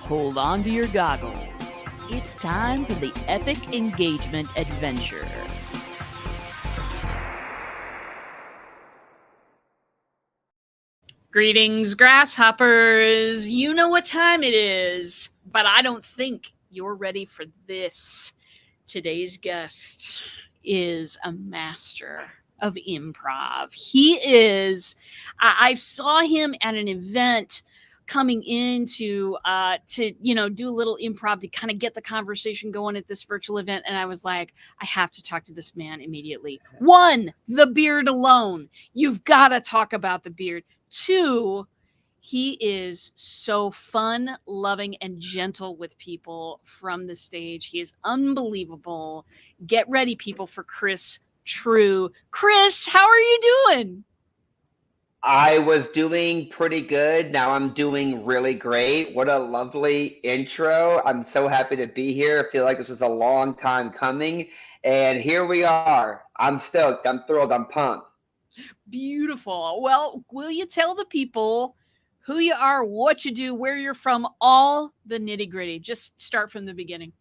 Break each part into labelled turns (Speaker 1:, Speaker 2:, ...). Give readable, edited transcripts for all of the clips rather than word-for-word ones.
Speaker 1: Hold on to your goggles. It's time for the Epic Engagement Adventure. Greetings, grasshoppers. You know what time it is, but I don't think you're ready for this. Today's guest is a master of improv. He is, I saw him at an event coming in to do a little improv to kind of get the conversation going at this virtual event. And I was like, I have to talk to this man immediately. One, the beard alone. You've got to talk about the beard. Two, he is so fun, loving, and gentle with people from the stage. He is unbelievable. Get ready, people, for Chris Trew. Chris, how are you doing?
Speaker 2: I was doing pretty good. Now I'm doing really great. What a lovely intro. I'm so happy to be here. I feel like this was a long time coming. And here we are. I'm stoked. I'm thrilled. I'm pumped.
Speaker 1: Beautiful. Well, will you tell the people who you are, what you do, where you're from, all the nitty gritty? Just start from the beginning.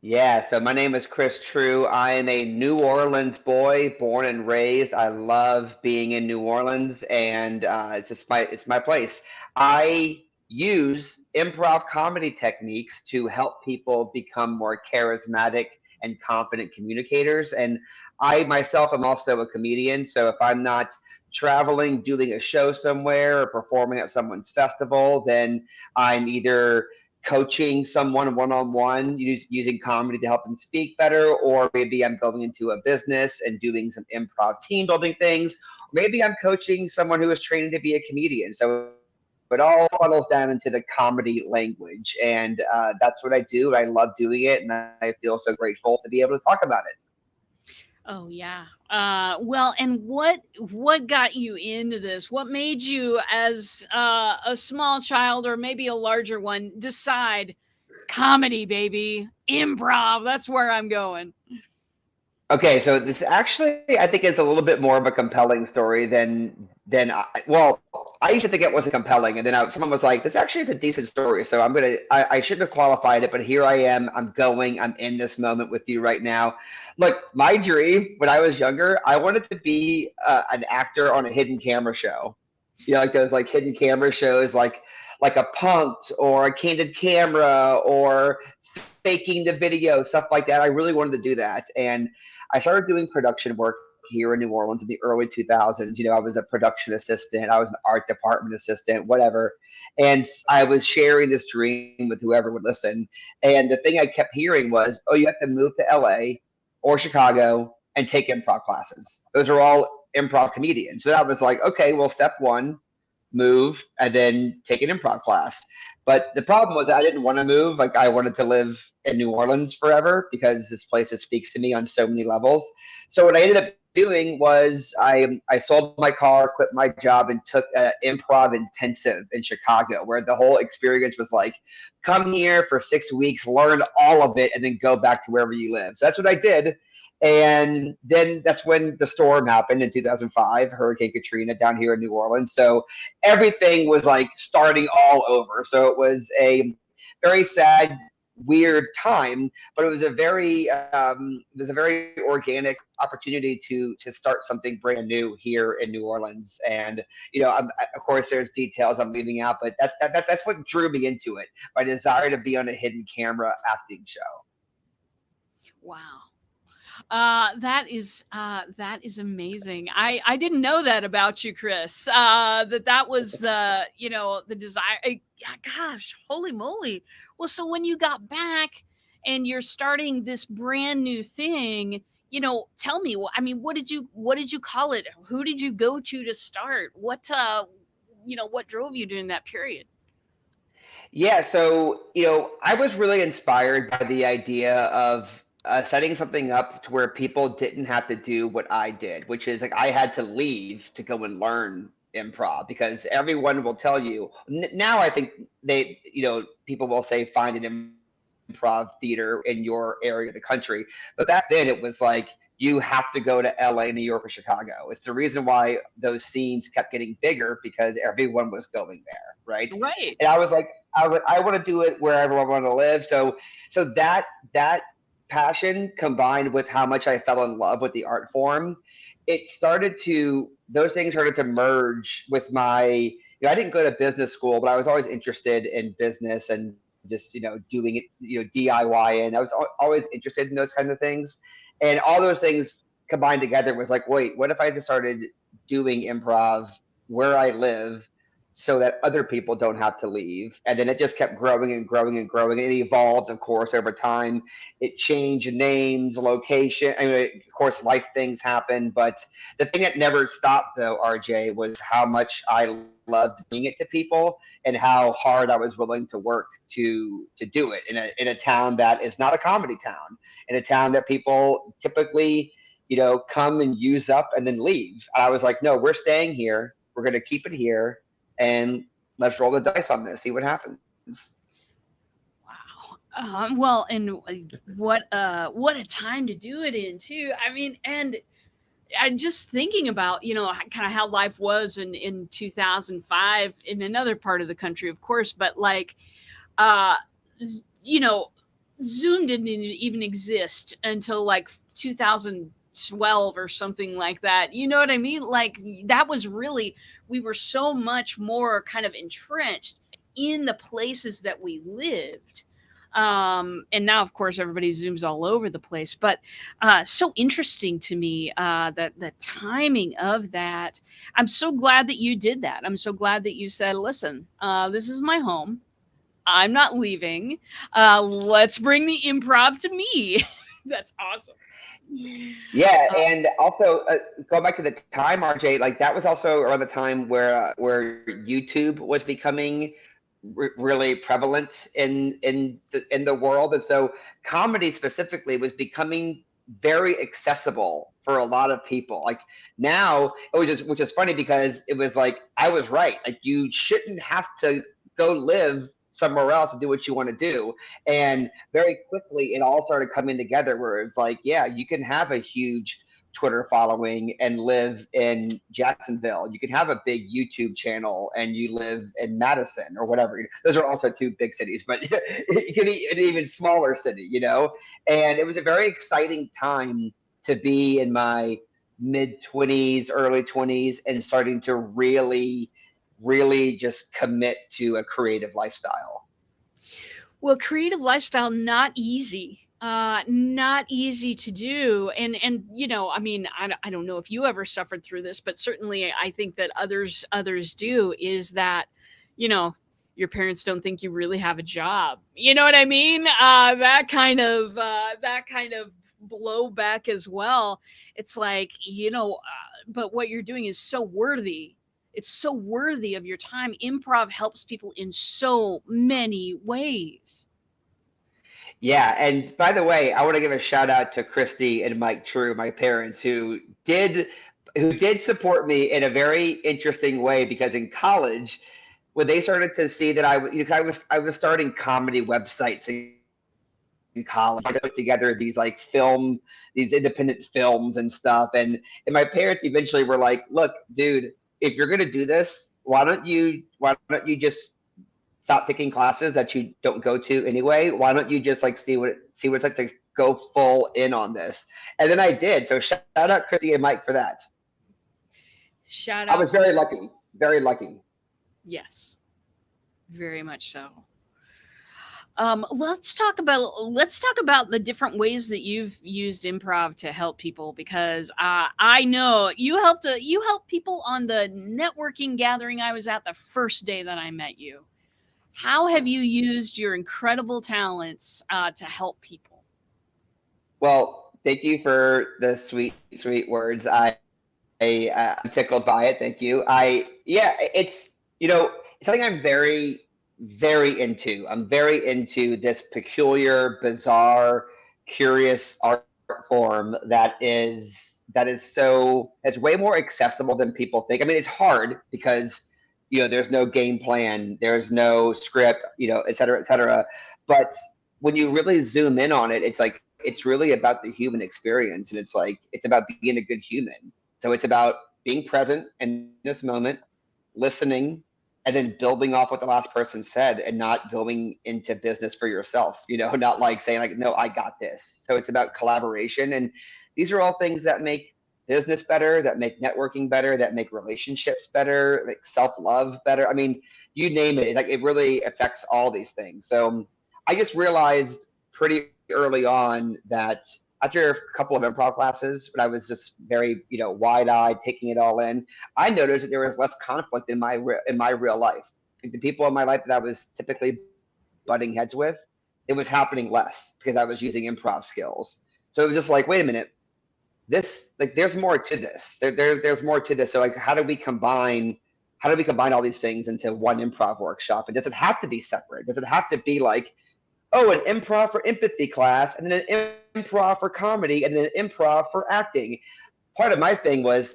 Speaker 2: Yeah, so my name is Chris Trew. I am a New Orleans boy, born and raised. I love being in New Orleans, and it's my place. I use improv comedy techniques to help people become more charismatic and confident communicators. And I myself am also a comedian, so if I'm not traveling, doing a show somewhere, or performing at someone's festival, then I'm either coaching someone one-on-one using comedy to help them speak better, or maybe I'm going into a business and doing some improv team building things. Maybe I'm coaching someone who is training to be a comedian. So it all funnels down into the comedy language, and that's what I do. I love doing it, and I feel so grateful to be able to talk about it.
Speaker 1: Oh yeah. Well, and what got you into this? What made you, as a small child or maybe a larger one, decide comedy, baby, improv? That's where I'm going.
Speaker 2: Okay, so this actually I think is a little bit more of a compelling story than well, I used to think it wasn't compelling, and then someone was like, "This actually is a decent story." So I shouldn't have qualified it, but here I am. I'm in this moment with you right now. Look, my dream when I was younger, I wanted to be an actor on a hidden camera show. You know, like those like hidden camera shows, like a Punked or a Candid Camera or faking the video, stuff like that. I really wanted to do that, and I started doing production work here in New Orleans in the early 2000s. You know, I was a production assistant, I was an art department assistant, whatever. And I was sharing this dream with whoever would listen. And the thing I kept hearing was, oh, you have to move to LA or Chicago and take improv classes. Those are all improv comedians. So I was like, okay, well, step one, move and then take an improv class. But the problem was I didn't want to move. Like I wanted to live in New Orleans forever because this place that speaks to me on so many levels. So what I ended up doing was I sold my car, quit my job, and took an improv intensive in Chicago, where the whole experience was like, come here for 6 weeks, learn all of it, and then go back to wherever you live. So that's what I did. And then that's when the storm happened in 2005, Hurricane Katrina down here in New Orleans. So everything was like starting all over. So it was a very sad, weird time, but it was a very organic opportunity to start something brand new here in New Orleans. And you know, of course, there's details I'm leaving out, but that's what drew me into it. My desire to be on a hidden camera acting show.
Speaker 1: Wow. That is amazing. I didn't know that about you, Chris. That was the desire. Gosh, holy moly. Well, so when you got back and you're starting this brand new thing, tell me. I mean, what did you call it? Who did you go to start? What drove you during that period?
Speaker 2: Yeah, so I was really inspired by the idea of setting something up to where people didn't have to do what I did, which is like I had to leave to go and learn improv because everyone will tell you now. I think people will say find an improv theater in your area of the country, but back then it was like you have to go to LA, New York, or Chicago. It's the reason why those scenes kept getting bigger because everyone was going there, right?
Speaker 1: Right.
Speaker 2: And I want to do it wherever I want to live. So that passion combined with how much I fell in love with the art form, those things started to merge with I didn't go to business school, but I was always interested in business and just, doing it, DIY. And I was always interested in those kinds of things. And all those things combined together was like, wait, what if I just started doing improv where I live so that other people don't have to leave? And then it just kept growing and growing and growing. It evolved, of course, over time. It changed names, location. I mean, of course, life things happen. But the thing that never stopped, though, RJ, was how much I loved bringing it to people and how hard I was willing to work to do it in a town that is not a comedy town, in a town that people typically come and use up and then leave. I was like, no, we're staying here. We're going to keep it here, and let's roll the dice on this, see what happens.
Speaker 1: Wow. Well, and what a time to do it in too. I mean, and I'm just thinking about kind of how life was in 2005 in another part of the country, of course, but like, uh, you know, Zoom didn't even exist until like 2012 or something like that. You know what I mean? Like that was really, we were so much more kind of entrenched in the places that we lived. And now, of course, everybody zooms all over the place. But so interesting to me that the timing of that. I'm so glad that you did that. I'm so glad that you said, "Listen, this is my home. I'm not leaving. Let's bring the improv to me." That's awesome.
Speaker 2: Yeah, and also going back to the time, RJ, like that was also around the time where YouTube was becoming really prevalent in the world, and so comedy specifically was becoming very accessible for a lot of people. Like now, which is funny because it was like I was right. Like you shouldn't have to go live somewhere else and do what you want to do. And very quickly, it all started coming together where it's like, yeah, you can have a huge Twitter following and live in Jacksonville. You can have a big YouTube channel and you live in Madison or whatever. Those are also two big cities, but you can be an even smaller city, And it was a very exciting time to be in my mid 20s, early 20s, and starting to really just commit to a creative lifestyle.
Speaker 1: Well, creative lifestyle, not easy. Not easy to do. And I mean, I don't know if you ever suffered through this, but certainly I think that others do, is that, your parents don't think you really have a job. You know what I mean? That kind of blowback as well. It's like, but what you're doing is so worthy. It's so worthy of your time. Improv helps people in so many ways.
Speaker 2: Yeah, and by the way, I want to give a shout out to Christy and Mike Trew, my parents, who did support me in a very interesting way, because in college, when they started to see that I was starting comedy websites in college, I put together these independent films and stuff, and my parents eventually were like, "Look, dude, if you're gonna do this, why don't you just stop taking classes that you don't go to anyway? Why don't you just like see what it's like to go full in on this?" And then I did. So shout out Christy and Mike for that.
Speaker 1: Shout
Speaker 2: I
Speaker 1: out
Speaker 2: was
Speaker 1: to
Speaker 2: very
Speaker 1: them.
Speaker 2: lucky, very lucky.
Speaker 1: Yes, very much so. Let's talk about the different ways that you've used improv to help people, because I know you helped people on the networking gathering I was at the first day that I met you. How have you used your incredible talents to help people?
Speaker 2: Well, thank you for the sweet, sweet words. I'm tickled by it. Thank you. Yeah, it's something I'm very, very into. I'm very into this peculiar, bizarre, curious art form it's way more accessible than people think. I mean, it's hard because there's no game plan, there's no script, et cetera, et cetera. But when you really zoom in on it, it's like it's really about the human experience, and it's about being a good human. So it's about being present in this moment, listening, and then building off what the last person said and not going into business for yourself, not like saying like, no, I got this. So it's about collaboration. And these are all things that make business better, that make networking better, that make relationships better, like self-love better. I mean, you name it, like it really affects all these things. So I just realized pretty early on that after a couple of improv classes, when I was just very, wide-eyed, taking it all in, I noticed that there was less conflict in my real life. Like the people in my life that I was typically butting heads with, it was happening less because I was using improv skills. So it was just like, wait a minute, this like there's more to this. There's more to this. So like, how do we combine all these things into one improv workshop? And does it have to be separate? Does it have to be like, oh, an improv for empathy class, and then an improv for comedy, and then an improv for acting? Part of my thing was,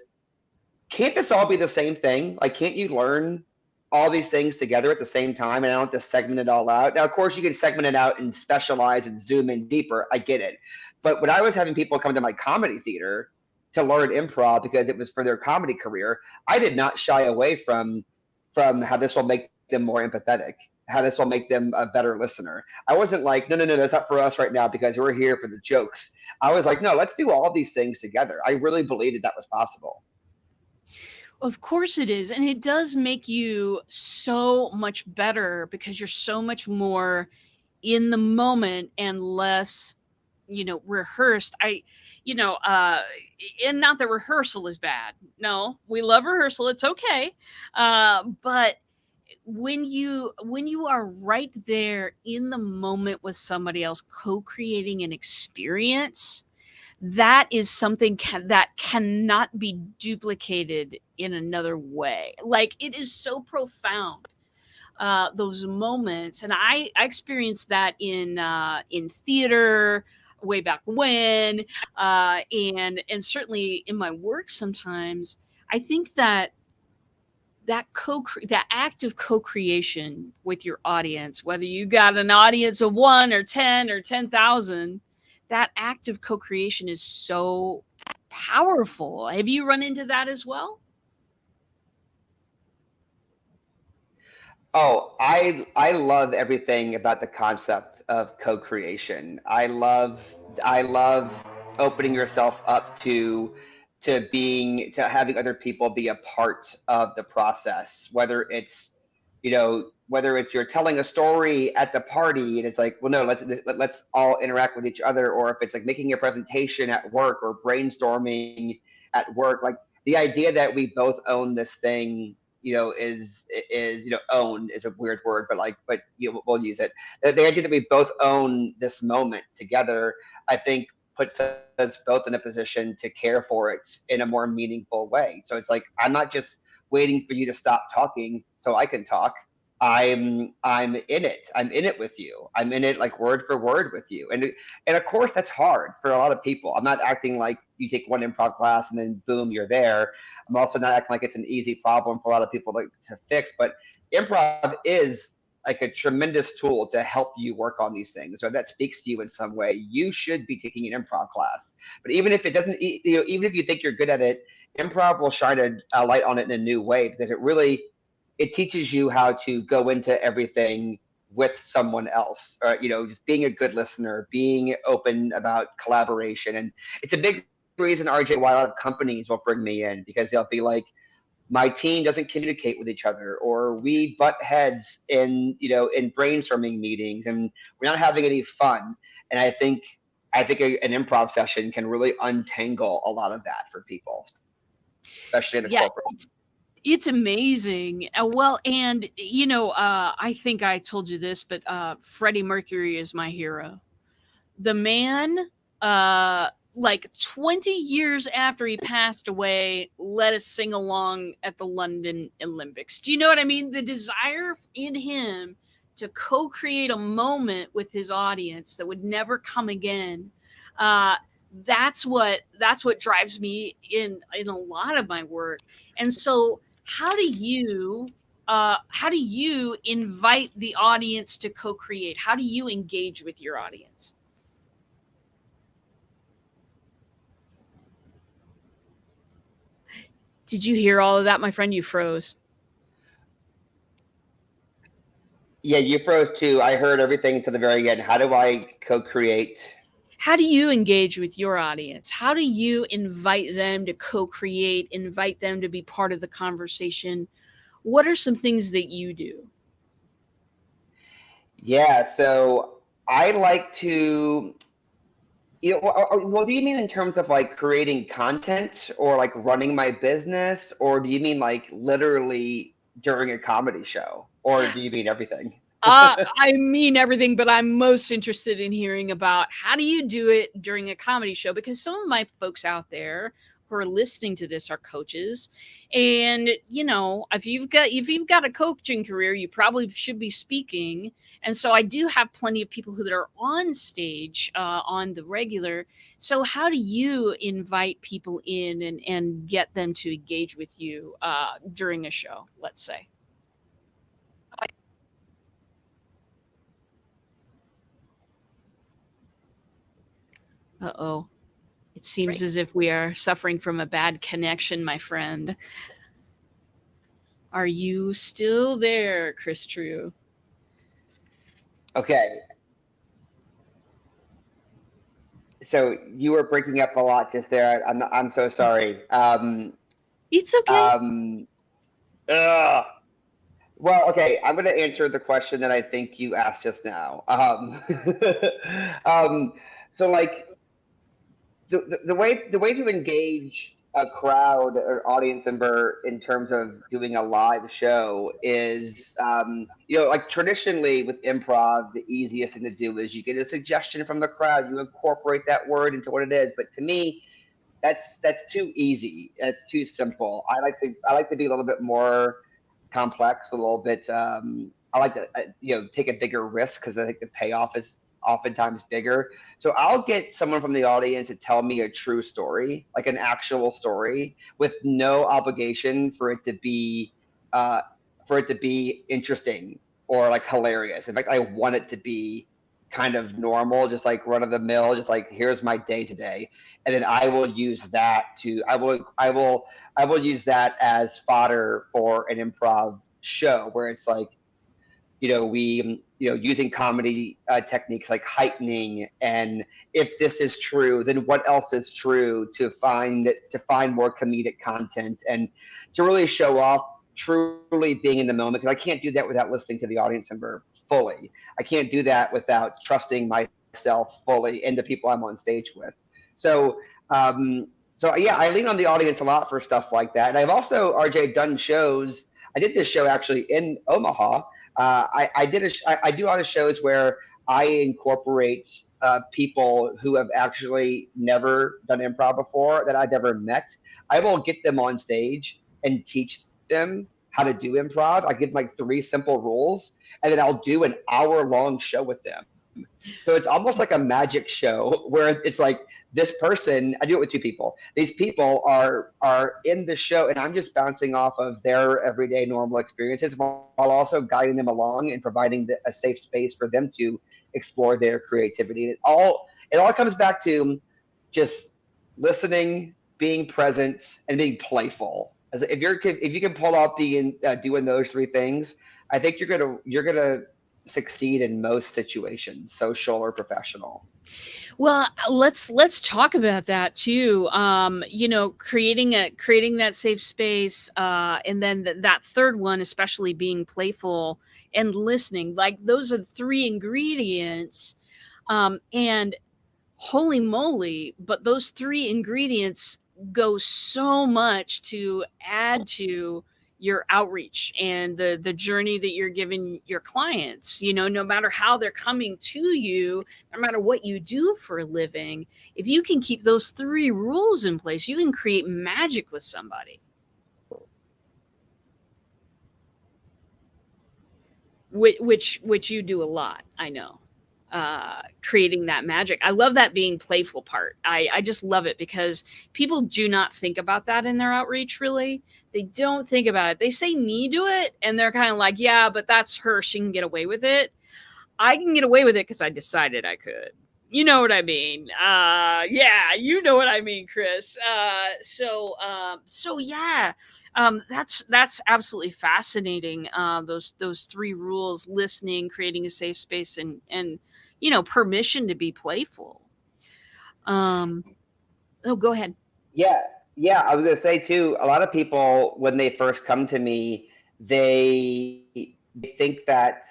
Speaker 2: can't this all be the same thing? Like, can't you learn all these things together at the same time, and I don't have to segment it all out? Now, of course, you can segment it out and specialize and zoom in deeper. I get it. But when I was having people come to my comedy theater to learn improv because it was for their comedy career, I did not shy away from how this will make them more empathetic, how this will make them a better listener. I wasn't like, no, that's not for us right now because we're here for the jokes. I was like, no, let's do all these things together. I really believed that was possible.
Speaker 1: Of course it is. And it does make you so much better because you're so much more in the moment and less, rehearsed. And not that rehearsal is bad. No, we love rehearsal. It's okay. But when you are right there in the moment with somebody else, co-creating an experience, that is something that cannot be duplicated in another way. Like, it is so profound, those moments. And I experienced that in theater way back when, and certainly in my work sometimes. I think that that act of co-creation with your audience, whether you got an audience of 1 or 10 or 10,000, that act of co-creation is so powerful. Have you run into that as well?
Speaker 2: Oh, I love everything about the concept of co-creation. I love opening yourself up to having other people be a part of the process, whether it's you're telling a story at the party and it's like, well, no, let's all interact with each other, or if it's like making a presentation at work or brainstorming at work. Like, the idea that we both own this thing, is own is a weird word, but we'll use it. The idea that we both own this moment together, I think, puts us both in a position to care for it in a more meaningful way. So it's like, I'm not just waiting for you to stop talking so I can talk. I'm in it. I'm in it with you. I'm in it like word for word with you. And of course that's hard for a lot of people. I'm not acting like you take one improv class and then boom, you're there. I'm also not acting like it's an easy problem for a lot of people to fix, but improv is like a tremendous tool to help you work on these things. So that speaks to you in some way, you should be taking an improv class. But even if it doesn't, even if you think you're good at it, improv will shine a light on it in a new way, because it teaches you how to go into everything with someone else, just being a good listener, being open about collaboration. And it's a big reason, RJ, why a lot of companies will bring me in, because they'll be like, my team doesn't communicate with each other, or we butt heads in brainstorming meetings, and we're not having any fun. And I think an improv session can really untangle a lot of that for people, especially in the
Speaker 1: Yeah,
Speaker 2: corporate.
Speaker 1: it's amazing. Well, and I think I told you this, but Freddie Mercury is my hero. The man, like 20 years after he passed away, let us sing along at the London Olympics. Do you know what I mean? The desire in him to co-create a moment with his audience that would never come again. Uh, that's what drives me in a lot of my work. And so, how do you invite the audience to co-create? How do you engage with your audience? Did you hear all of that, my friend? You froze.
Speaker 2: Yeah, you froze too. I heard everything to the very end. How do I co-create?
Speaker 1: How do you engage with your audience? How do you invite them to co-create, invite them to be part of the conversation? What are some things that you do?
Speaker 2: Yeah, so I like to, what do you mean in terms of like creating content or like running my business, or do you mean like literally during a comedy show, or do you mean everything?
Speaker 1: I mean everything, but I'm most interested in hearing about how do you do it during a comedy show? Because some of my folks out there who are listening to this are coaches, and if you've got a coaching career, you probably should be speaking. And so I do have plenty of people who that are on stage on the regular. So how do you invite people in and get them to engage with you during a show? Let's say. Uh oh. It seems as if we are suffering from a bad connection, my friend. Are you still there, Chris Trew?
Speaker 2: Okay, so you were breaking up a lot just there. I'm so sorry.
Speaker 1: It's okay.
Speaker 2: Um, ugh. Well, okay, I'm going to answer the question that I think you asked just now. Um, so like the way to engage a crowd or audience member in terms of doing a live show is, like traditionally with improv, the easiest thing to do is you get a suggestion from the crowd, you incorporate that word into what it is. But to me, that's too easy. It's too simple. I like to be a little bit more complex, a little bit. I like to take a bigger risk because I think the payoff is oftentimes bigger. So I'll get someone from the audience to tell me a true story, like an actual story, with no obligation uh, for it to be interesting or like hilarious. In fact, I want it to be kind of normal, just like run of the mill, just like here's my day today, and then I will use that to I will use that as fodder for an improv show where it's like we using comedy techniques like heightening, and if this is true, then what else is true, to find more comedic content and to really show off truly being in the moment, because I can't do that without listening to the audience member fully. I can't do that without trusting myself fully and the people I'm on stage with. So um, so yeah, I lean on the audience a lot for stuff like that. And I've also, RJ, done shows. I did this show actually in Omaha. I do a lot of shows where I incorporate people who have actually never done improv before, that I've never met. I will get them on stage and teach them how to do improv. I give them like three simple rules, and then I'll do an hour-long show with them. So it's almost like a magic show where it's like this person. I do it with two people. These people are in the show, and I'm just bouncing off of their everyday normal experiences while also guiding them along and providing a safe space for them to explore their creativity. It all comes back to just listening, being present, and being playful. As if you can pull off being doing those three things, I think you're gonna succeed in most situations, social or professional.
Speaker 1: Well, let's talk about that too. Creating that safe space, and then that third one, especially being playful and listening. Like those are the three ingredients. And holy moly, but those three ingredients go so much to add to your outreach and the journey that you're giving your clients. No matter how they're coming to you, no matter what you do for a living, if you can keep those three rules in place, you can create magic with somebody. Which you do a lot, I know. Creating that magic. I love that being playful part. I just love it because people do not think about that in their outreach, really. They don't think about it. They say me do it, and they're kind of like, yeah, but that's her. She can get away with it. I can get away with it because I decided I could. You know what I mean. Yeah, you know what I mean, Chris. So yeah, that's absolutely fascinating. Those three rules: listening, creating a safe space, and permission to be playful. Um, oh, go ahead.
Speaker 2: Yeah, yeah. I was gonna say too. A lot of people, when they first come to me, they think that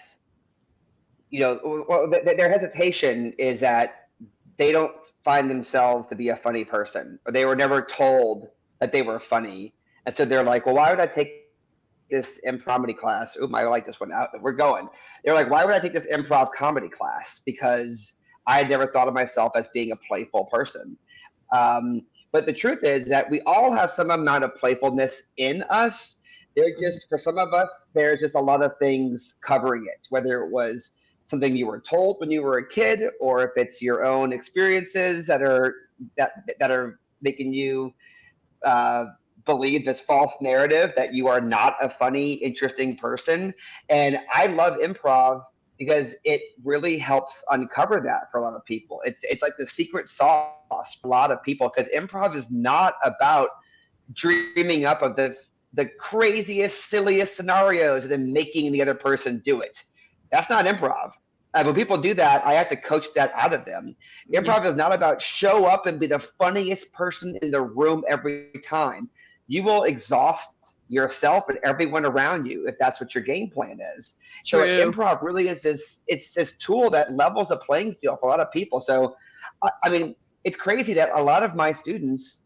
Speaker 2: their hesitation is that they don't find themselves to be a funny person, or they were never told that they were funny, and so they're like, well, why would I take this improv comedy class? Ooh, I like this one out. We're going. They're like, why would I take this improv comedy class? Because I had never thought of myself as being a playful person. Um, but the truth is that we all have some amount of playfulness in us. They're just, for some of us, there's just a lot of things covering it, whether it was something you were told when you were a kid, or if it's your own experiences that are making you uh, believe this false narrative that you are not a funny, interesting person. And I love improv because it really helps uncover that for a lot of people. It's like the secret sauce for a lot of people, because improv is not about dreaming up of the craziest, silliest scenarios and then making the other person do it. That's not improv. When people do that, I have to coach that out of them.
Speaker 1: Yeah,
Speaker 2: Improv is not about show up and be the funniest person in the room every time. You will exhaust yourself and everyone around you if that's what your game plan is. So
Speaker 1: true.
Speaker 2: improv really is this tool that levels the playing field for a lot of people. So I mean, it's crazy that a lot of my students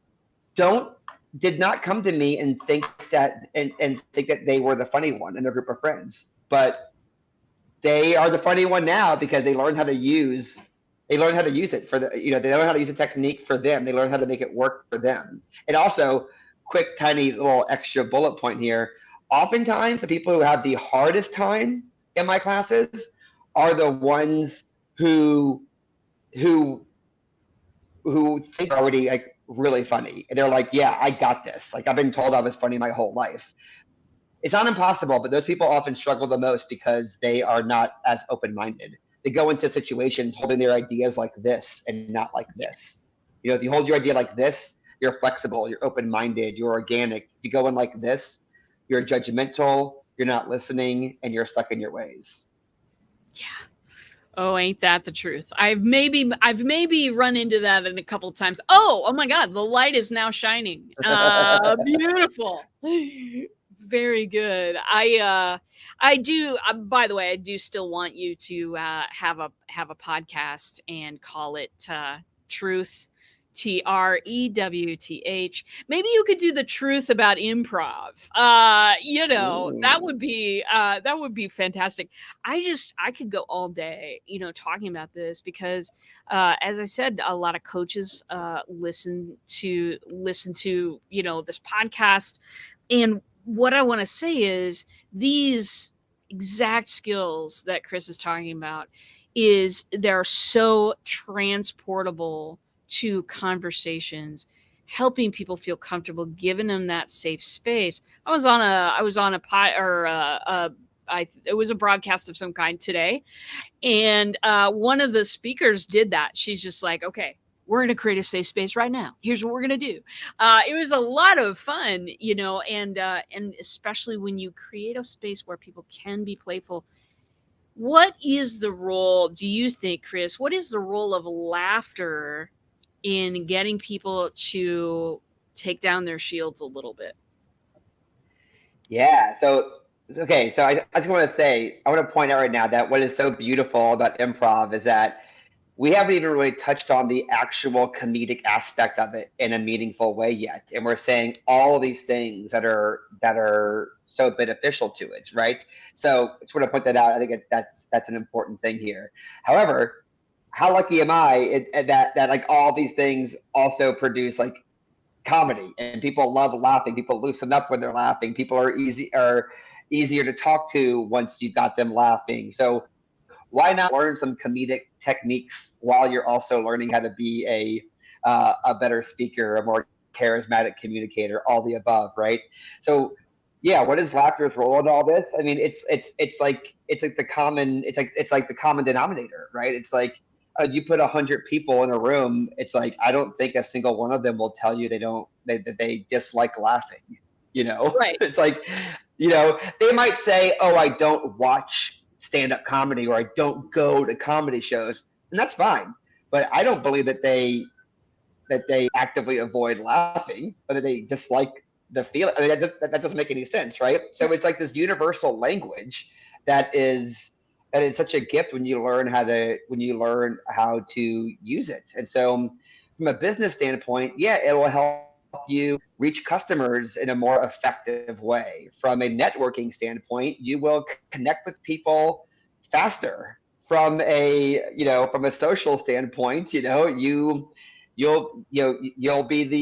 Speaker 2: don't did not come to me and think that they were the funny one in their group of friends, but they are the funny one now because they learn how to use it they learn how to use the technique for them. They learn how to make it work for them. And also, quick tiny little extra bullet point here, oftentimes the people who have the hardest time in my classes are the ones who who think they're already like really funny. And they're like, yeah, I got this. Like, I've been told I was funny my whole life. It's not impossible, but those people often struggle the most because they are not as open-minded. They go into situations holding their ideas like this and not like this. If you hold your idea like this, you're flexible, you're open-minded, you're organic. If you go in like this, you're judgmental, you're not listening, and you're stuck in your ways.
Speaker 1: Yeah. Oh, ain't that the truth? I've maybe run into that in a couple of times. Oh my God, the light is now shining. Beautiful. Very good. I do. By the way, I do still want you to have a podcast and call it Truth, TREWTH. Maybe you could do the truth about improv. That would be fantastic. I could go all day, talking about this because, as I said, a lot of coaches listen to this podcast, and what I want to say is these exact skills that Chris is talking about they're so transportable to conversations, helping people feel comfortable, giving them that safe space. I was on a it was a broadcast of some kind today, and one of the speakers did that. She's just like, okay, we're going to create a safe space right now. Here's what we're going to do. It was a lot of fun, and especially when you create a space where people can be playful. What is the role, do you think, Chris? What is the role of laughter in getting people to take down their shields a little bit?
Speaker 2: Yeah. So I just want to say, I want to point out right now that what is so beautiful about improv is that we haven't even really touched on the actual comedic aspect of it in a meaningful way yet. And we're saying all of these things that are so beneficial to it, right? So I just want to point that out. I think that's an important thing here. However, how lucky am I that like all these things also produce like comedy, and people love laughing. People loosen up when they're laughing. People are easier to talk to once you got them laughing. So why not learn some comedic techniques while you're also learning how to be a better speaker, a more charismatic communicator, all the above, right? So yeah, what is laughter's role in all this? I mean, it's like the common denominator, right? It's like you put 100 people in a room, it's like I don't think a single one of them will tell you that they dislike laughing.
Speaker 1: Right.
Speaker 2: It's like, they might say, "Oh, I don't watch stand-up comedy or I don't go to comedy shows," and that's fine. But I don't believe that they actively avoid laughing or that they dislike the feel. I mean, that doesn't make any sense, right? So it's like this universal language that is such a gift when you learn how to use it. And so from a business standpoint, yeah, it will help you reach customers in a more effective way. From a networking standpoint, you will connect with people faster. From a social standpoint, you'll be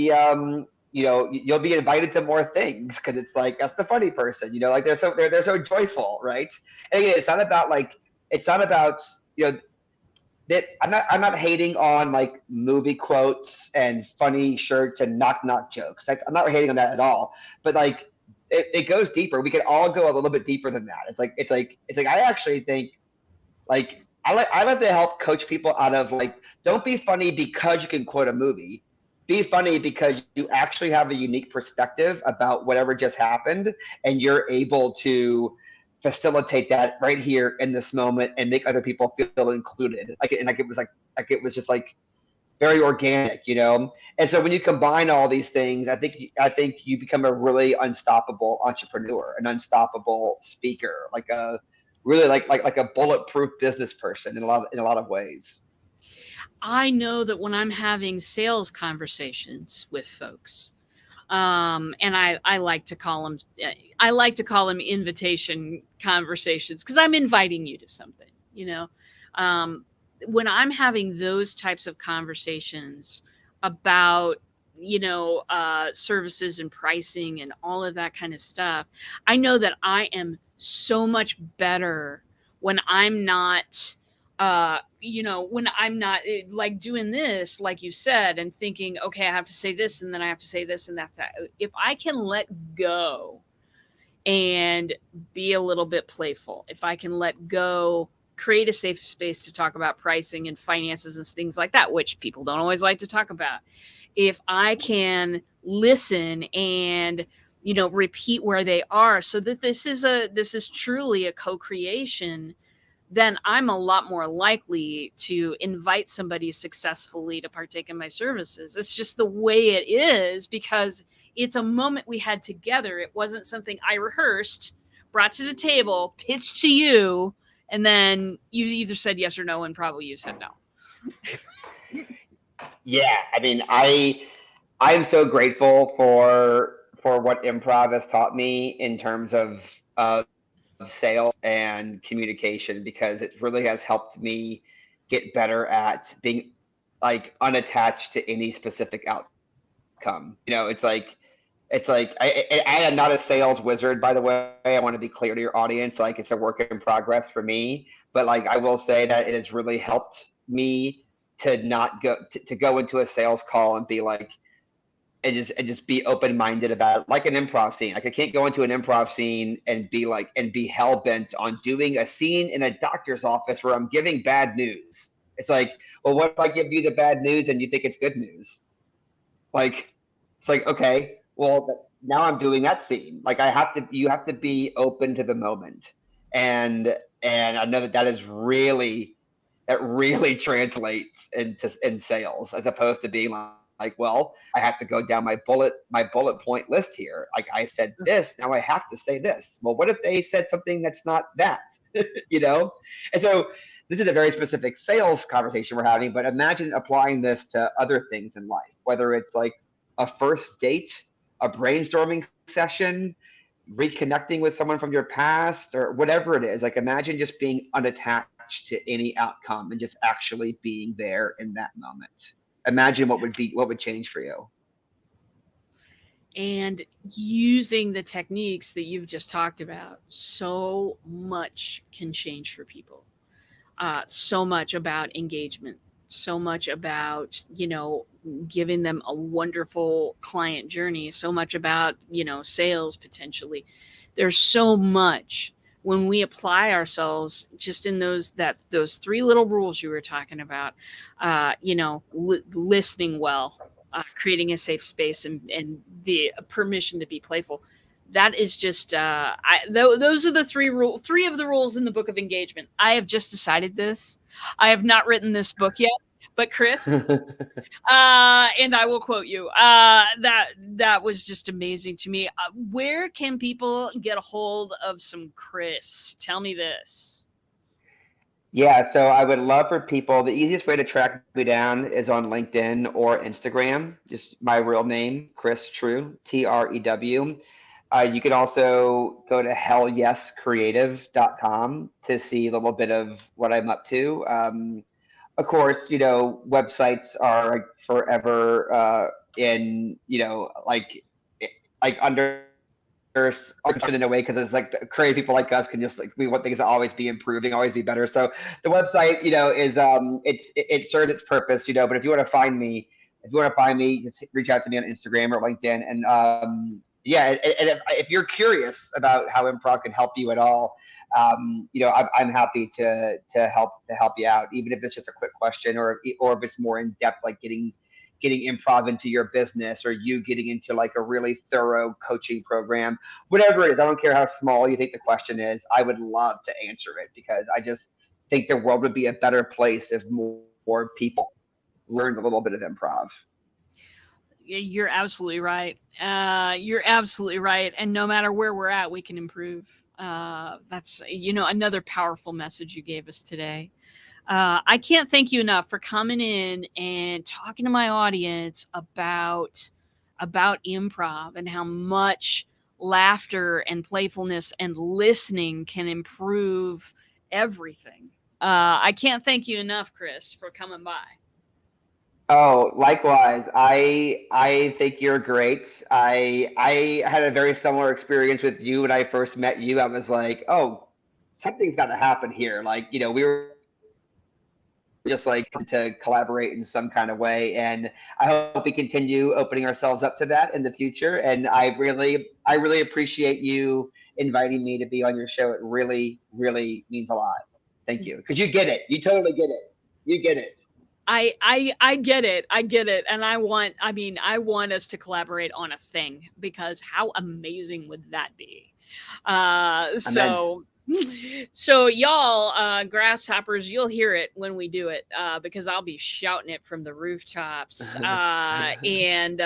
Speaker 2: you'll be invited to more things because it's like that's the funny person, like they're so joyful, right? And again, it's not about that I'm not hating on like movie quotes and funny shirts and knock jokes. Like, I'm not hating on that at all. But like it goes deeper. We could all go a little bit deeper than that. It's like I actually think like I like to help coach people out of like, don't be funny because you can quote a movie. Be funny because you actually have a unique perspective about whatever just happened, and you're able to facilitate that right here in this moment and make other people feel included. It was just like very organic. And so when you combine all these things, I think you become a really unstoppable entrepreneur, an unstoppable speaker, like a really like a bulletproof business person in a lot of ways.
Speaker 1: I know that when I'm having sales conversations with folks, and I like to call them invitation conversations because I'm inviting you to something, um, when I'm having those types of conversations about services and pricing and all of that kind of stuff, I know that I am so much better when I'm not like doing this, like you said, and thinking, okay, I have to say this, and then I have to say this and that. If I can let go and be a little bit playful, if I can let go, create a safe space to talk about pricing and finances and things like that, which people don't always like to talk about. If I can listen and repeat where they are so that this is truly a co-creation, then I'm a lot more likely to invite somebody successfully to partake in my services. It's just the way it is because it's a moment we had together. It wasn't something I rehearsed, brought to the table, pitched to you, and then you either said yes or no, and probably you said no.
Speaker 2: Yeah, I mean, I'm so grateful for what improv has taught me in terms of sales and communication, because it really has helped me get better at being like unattached to any specific outcome. It's like I am not a sales wizard, by the way. I want to be clear to your audience. Like, it's a work in progress for me, but like I will say that it has really helped me to not to go into a sales call and be like, and just be open minded about it, like an improv scene. Like, I can't go into an improv scene and be hell bent on doing a scene in a doctor's office where I'm giving bad news. It's like, well, what if I give you the bad news and you think it's good news? Like, it's like, okay, well, now I'm doing that scene. Like, you have to be open to the moment, and I know that really translates in sales, as opposed to being like, well, I have to go down my bullet point list here. Like, I said this, now I have to say this. Well, what if they said something that's not that? you know? And so this is a very specific sales conversation we're having, but imagine applying this to other things in life, whether it's like a first date, a brainstorming session, reconnecting with someone from your past, or whatever it is. Like, imagine just being unattached to any outcome and just actually being there in that moment. Imagine what would change for you.
Speaker 1: And using the techniques that you've just talked about, so much can change for people. So much about engagement, so much about giving them a wonderful client journey, so much about sales potentially. There's so much, when we apply ourselves just in those 3 little rules you were talking about, listening well, creating a safe space, and the permission to be playful. That is just those are the 3 of the rules in the book of engagement. I have just decided this. I have not written this book yet, but Chris, and I will quote you. That was just amazing to me. Where can people get a hold of some Chris? Tell me this.
Speaker 2: Yeah, so I would love for people. The easiest way to track me down is on LinkedIn or Instagram. Just my real name, Chris Trew, Trew. You can also go to hellyescreative.com to see a little bit of what I'm up to. Of course, websites are forever under in a way, because it's like creative people like us can just we want things to always be improving, always be better. So the website, is it serves its purpose, but if you want to find me, just reach out to me on Instagram or LinkedIn. And and if you're curious about how improv can help you at all, I'm happy to help you out, even if it's just a quick question, or if it's more in depth, like getting improv into your business, or you getting into like a really thorough coaching program, whatever it is. I don't care how small you think the question is. I would love to answer it, because I just think the world would be a better place if more people learned a little bit of improv.
Speaker 1: You're absolutely right. You're absolutely right. And no matter where we're at, we can improve. That's another powerful message you gave us today. I can't thank you enough for coming in and talking to my audience about improv and how much laughter and playfulness and listening can improve everything. I can't thank you enough, Chris, for coming by.
Speaker 2: Oh, likewise. I think you're great. I had a very similar experience with you when I first met you. I was like, oh, something's got to happen here. Like, we were just like to collaborate in some kind of way. And I hope we continue opening ourselves up to that in the future. And I really appreciate you inviting me to be on your show. It really, really means a lot. Thank you. Because you get it. You totally get it. You get it.
Speaker 1: I get it. I get it. And I want us to collaborate on a thing, because how amazing would that be? So y'all, grasshoppers, you'll hear it when we do it, because I'll be shouting it from the rooftops. And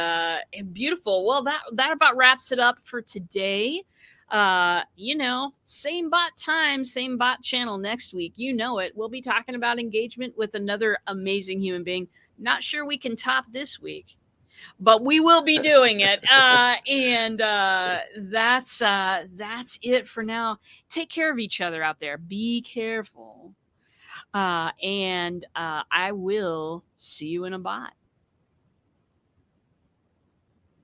Speaker 1: beautiful. Well, that about wraps it up for today. Same bot time, same bot channel next week. You know it. We'll be talking about engagement with another amazing human being. Not sure we can top this week, but we will be doing it. And that's it for now. Take care of each other out there. Be careful. And I will see you in a bot.